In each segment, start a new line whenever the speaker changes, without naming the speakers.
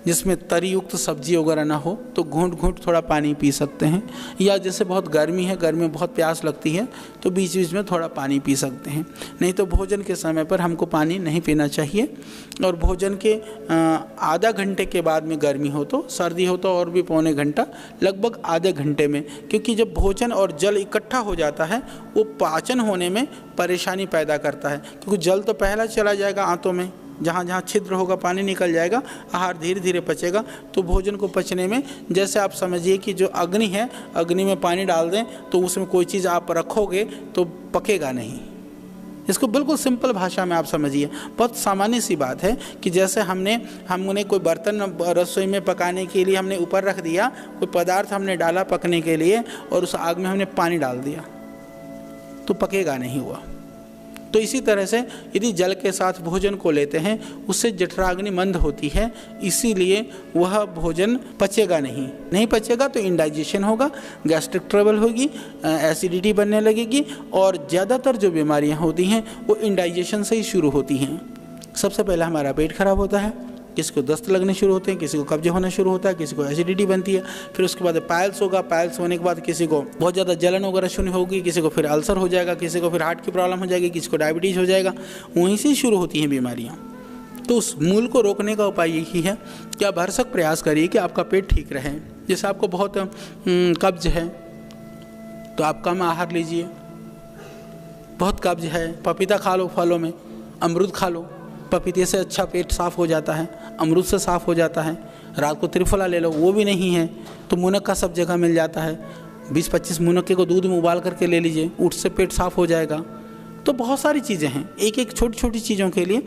जिसमें तरी युक्त सब्जी वगैरह ना हो तो घूंट घूंट थोड़ा पानी पी सकते हैं। या जैसे बहुत गर्मी है, गर्मी में बहुत प्यास लगती है तो बीच बीच में थोड़ा पानी पी सकते हैं। नहीं तो भोजन के समय पर हमको पानी नहीं पीना चाहिए। और भोजन के आधा घंटे के बाद में गर्मी हो तो, सर्दी हो तो और भी पौने घंटा, लगभग आधे घंटे में, क्योंकि जब भोजन और जल इकट्ठा हो जाता है वो पाचन होने में परेशानी पैदा करता है। क्योंकि जल तो पहला चला जाएगा आंतों में, जहाँ जहाँ छिद्र होगा पानी निकल जाएगा, आहार धीरे धीरे पचेगा। तो भोजन को पचने में जैसे आप समझिए कि जो अग्नि है, अग्नि में पानी डाल दें तो उसमें कोई चीज़ आप रखोगे तो पकेगा नहीं। इसको बिल्कुल सिंपल भाषा में आप समझिए। बहुत सामान्य सी बात है कि जैसे हमने कोई बर्तन रसोई में पकाने के लिए हमने ऊपर रख दिया, कोई पदार्थ हमने डाला पकने के लिए और उस आग में हमने पानी डाल दिया तो पकेगा नहीं हुआ। तो इसी तरह से यदि जल के साथ भोजन को लेते हैं उससे जठराग्नि मंद होती है, इसीलिए वह भोजन पचेगा नहीं पचेगा तो इंडाइजेशन होगा, गैस्ट्रिक ट्रबल होगी, एसिडिटी बनने लगेगी। और ज़्यादातर जो बीमारियां होती हैं वो इंडाइजेशन से ही शुरू होती हैं। सबसे पहले हमारा पेट खराब होता है, किसी को दस्त लगने शुरू होते हैं, किसी को कब्ज होना शुरू होता है, किसी को एसिडिटी बनती है, फिर उसके बाद पाइल्स होगा, पाइल्स होने के बाद किसी को बहुत ज़्यादा जलन वगैरह शुरू होगी, किसी को फिर अल्सर हो जाएगा, किसी को फिर हार्ट की प्रॉब्लम हो जाएगी, किसी को डायबिटीज़ हो जाएगा। वहीं से शुरू होती हैं बीमारियाँ। तो उस मूल को रोकने का उपाय यही है कि आप भरसक प्रयास करिए कि आपका पेट ठीक रहे। जैसे आपको बहुत कब्ज है तो आप कम आहार लीजिए। बहुत कब्ज है, पपीता खा लो, फलों में अमरूद खा लो, पपीते से अच्छा पेट साफ़ हो जाता है, अमरूद से साफ़ हो जाता है। रात को त्रिफला ले लो, वो भी नहीं है तो मुनक्का सब जगह मिल जाता है। 20-25 मुनक्के को दूध में उबाल करके ले लीजिए, उससे पेट साफ़ हो जाएगा। तो बहुत सारी चीज़ें हैं, एक एक छोटी छोटी चीज़ों के लिए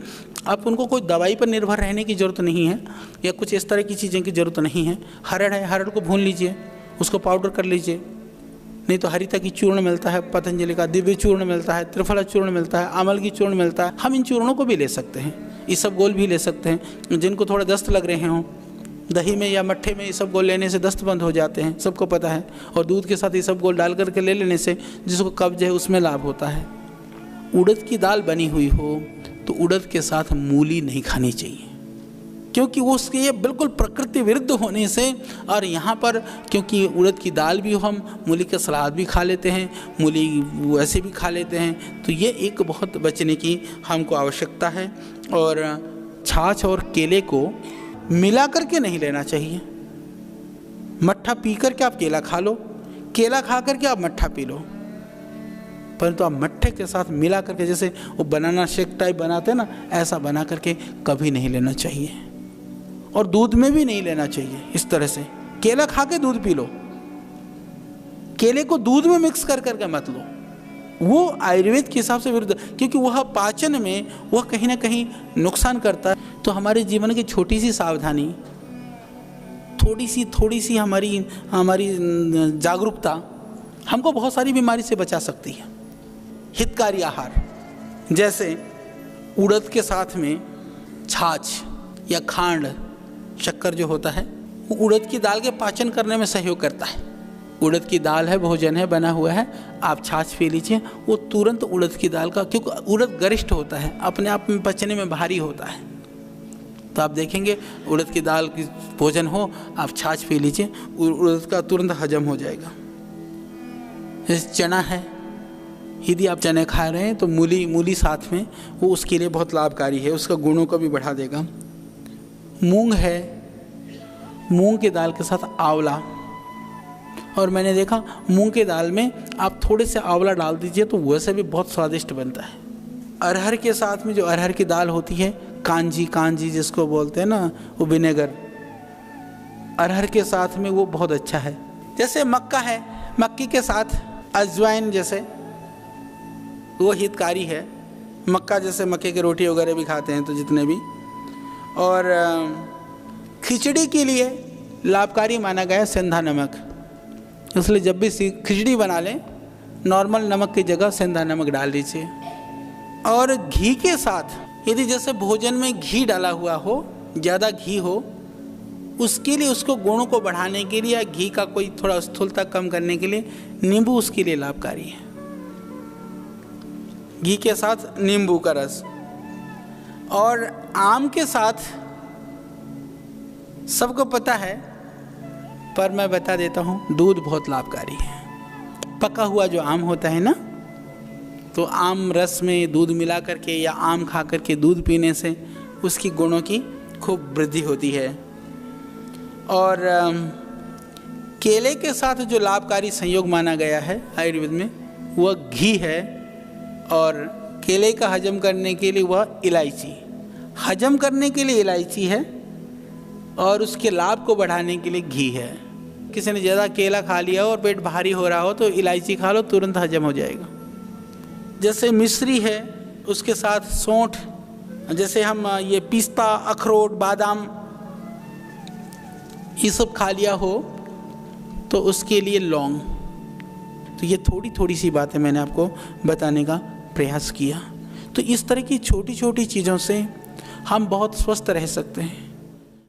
आप उनको कोई दवाई पर निर्भर रहने की ज़रूरत नहीं है या कुछ इस तरह की चीज़ें की ज़रूरत नहीं है। हरड़ है, हरड़ को भून लीजिए, उसको पाउडर कर लीजिए। नहीं तो हरिता की चूर्ण मिलता है, पतंजलि का दिव्य चूर्ण मिलता है, त्रिफला चूर्ण मिलता है, आमल की चूर्ण मिलता है। हम इन चूर्णों को भी ले सकते हैं, इसबगोल भी ले सकते हैं। जिनको थोड़ा दस्त लग रहे हों, दही में या मट्ठे में इसबगोल लेने से दस्त बंद हो जाते हैं, सबको पता है। और दूध के साथ इसबगोल डाल करके ले लेने से जिसको कब्ज है उसमें लाभ होता है। उड़द की दाल बनी हुई हो तो उड़द के साथ मूली नहीं खानी चाहिए, क्योंकि वो उसके ये बिल्कुल प्रकृति विरुद्ध होने से। और यहाँ पर क्योंकि उड़द की दाल भी हम मूली का सलाद भी खा लेते हैं, मूली वैसे भी खा लेते हैं, तो ये एक बहुत बचने की हमको आवश्यकता है। और छाछ और केले को मिला करके नहीं लेना चाहिए। मट्ठा पी करके आप केला खा लो, केला खा करके आप मट्ठा पी लो, परंतु आप मट्ठे के साथ मिला करके, जैसे वो बनाना शेक टाइप बनाते हैं ना, ऐसा बना करके कभी नहीं लेना चाहिए। और दूध में भी नहीं लेना चाहिए इस तरह से। केला खा के दूध पी लो, केले को दूध में मिक्स कर करके मत लो, वो आयुर्वेद के हिसाब से विरुद्ध, क्योंकि वह पाचन में वह कहीं ना कहीं नुकसान करता है। तो हमारे जीवन की छोटी सी सावधानी, थोड़ी सी हमारी जागरूकता हमको बहुत सारी बीमारी से बचा सकती है। हितकारी आहार, जैसे उड़द के साथ में छाछ या खांड, शक्कर जो होता है, वो उड़द की दाल के पाचन करने में सहयोग करता है। उड़द की दाल है, भोजन है, बना हुआ है, आप छाछ पी लीजिए, वो तुरंत उड़द की दाल का, क्योंकि उड़द गरिष्ठ होता है, अपने आप में पचने में भारी होता है, तो आप देखेंगे उड़द की दाल की भोजन हो, आप छाछ पी लीजिए, उड़द का तुरंत हजम हो जाएगा। जैसे चना है, यदि आप चने खा रहे हैं तो मूली साथ में, वो उसके लिए बहुत लाभकारी है, उसका गुणों को भी बढ़ा देगा। मूंग है, मूंग की दाल के साथ आंवला, और मैंने देखा मूंग की दाल में आप थोड़े से आंवला डाल दीजिए तो वैसे भी बहुत स्वादिष्ट बनता है। अरहर के साथ में जो अरहर की दाल होती है, कांजी जिसको बोलते हैं ना, वो विनेगर, अरहर के साथ में वो बहुत अच्छा है। जैसे मक्का है, मक्की के साथ अजवाइन, जैसे वो हितकारी है। मक्का जैसे मक्के की रोटी वगैरह भी खाते हैं तो जितने भी, और खिचड़ी के लिए लाभकारी माना गया है सेंधा नमक, इसलिए जब भी खिचड़ी बना लें नॉर्मल नमक की जगह सेंधा नमक डाल दीजिए। और घी के साथ यदि जैसे भोजन में घी डाला हुआ हो, ज़्यादा घी हो, उसके लिए, उसको गुणों को बढ़ाने के लिए या घी का कोई थोड़ा स्थूलता कम करने के लिए नींबू उसके लिए लाभकारी है। घी के साथ नींबू का रस, और आम के साथ सबको पता है, पर मैं बता देता हूँ, दूध बहुत लाभकारी है। पका हुआ जो आम होता है ना, तो आम रस में दूध मिला करके या आम खा करके दूध पीने से उसकी गुणों की खूब वृद्धि होती है। और केले के साथ जो लाभकारी संयोग माना गया है आयुर्वेद में, वह घी है। और केले का हजम करने के लिए वह इलायची, हजम करने के लिए इलायची है और उसके लाभ को बढ़ाने के लिए घी है। किसी ने ज़्यादा केला खा लिया हो और पेट भारी हो रहा हो तो इलायची खा लो, तुरंत हजम हो जाएगा। जैसे मिश्री है, उसके साथ सौंठ, जैसे हम ये पिस्ता, अखरोट, बादाम ये सब खा लिया हो तो उसके लिए लौंग। तो ये थोड़ी थोड़ी सी बातें मैंने आपको बताने का प्रयास किया। तो इस तरह की छोटी छोटी चीज़ों से हम बहुत स्वस्थ रह सकते हैं।